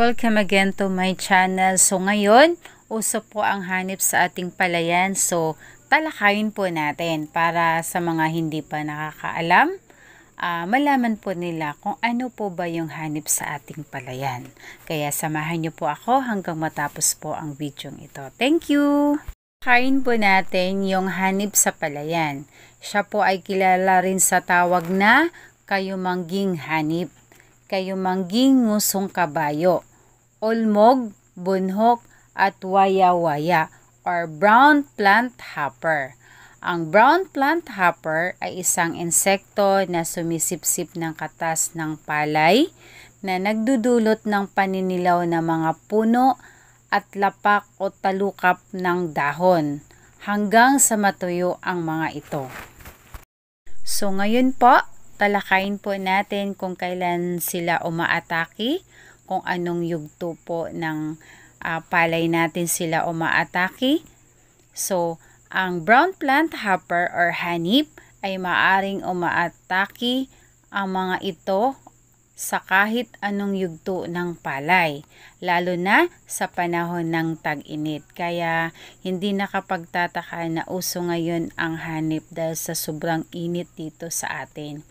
Welcome again to my channel. So ngayon, uso po ang hanip sa ating palayan. So talakayin po natin para sa mga hindi pa nakakaalam, malaman po nila kung ano po ba yung hanip sa ating palayan. Kaya samahan niyo po ako hanggang matapos po ang video ito. Thank you! Kain po natin yung hanip sa palayan. Siya po ay kilala rin sa tawag na kayumangging hanip, kayumangging ngusong kabayo, olmog, bunhok, at waya-waya or brown plant hopper. Ang brown plant hopper ay isang insekto na sumisipsip ng katas ng palay na nagdudulot ng paninilaw ng mga puno at lapak o talukap ng dahon hanggang sa matuyo ang mga ito. So ngayon po, talakayin po natin kung kailan sila umaatake, kung anong yugto po ng palay natin sila umaatake. So, ang brown plant hopper or hanip ay maaring umaatake ang mga ito sa kahit anong yugto ng palay, lalo na sa panahon ng tag-init. Kaya hindi nakapagtataka na uso ngayon ang hanip dahil sa sobrang init dito sa atin.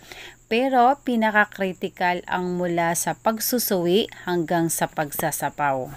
Pero pinaka-critical ang mula sa pagsusuwi hanggang sa pagsasapaw.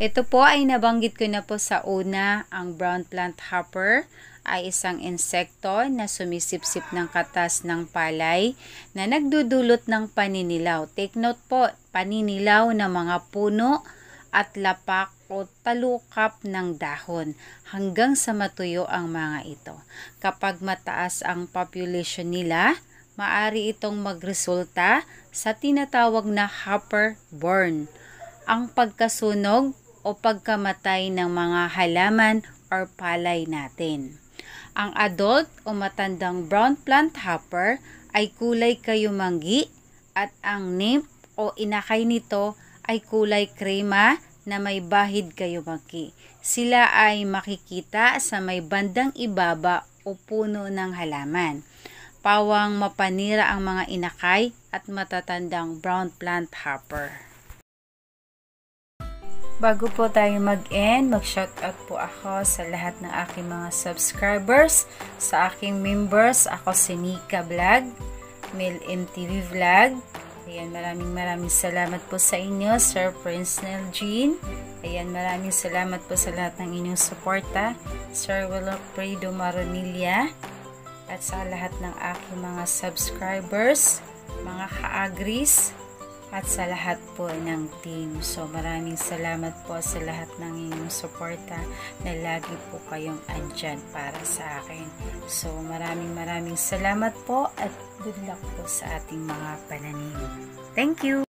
Ito po ay nabanggit ko na po sa una, ang brown plant hopper ay isang insekto na sumisipsip ng katas ng palay na nagdudulot ng paninilaw. Take note po, paninilaw ng mga puno at lapak o talukap ng dahon hanggang sa matuyo ang mga ito. Kapag mataas ang population nila, maaari itong magresulta sa tinatawag na hopper borne, ang pagkasunog o pagkamatay ng mga halaman or palay natin. Ang adult o matandang brown plant hopper ay kulay kayumanggi at ang nymph o inakay nito ay kulay krema na may bahid kayumanggi. Sila ay makikita sa may bandang ibaba o puno ng halaman. Pawang mapanira ang mga inakay at matatandang brown plant hopper. Bago po tayo mag-end, mag-shoutout po ako sa lahat ng aking mga subscribers, sa aking members. Ako si Nika Vlog, Mel MTV Vlog. Ayan, maraming salamat po sa inyo, Sir Prince Neljean. Ayan, maraming salamat po sa lahat ng inyong suporta, Sir Wilfredo Maronilla, at sa lahat ng aking mga subscribers, mga ka-agris, at sa lahat po ng team. So maraming salamat po sa lahat ng inyong suporta na lagi po kayong andyan para sa akin. So maraming salamat po at good luck po sa ating mga pananim. Thank you!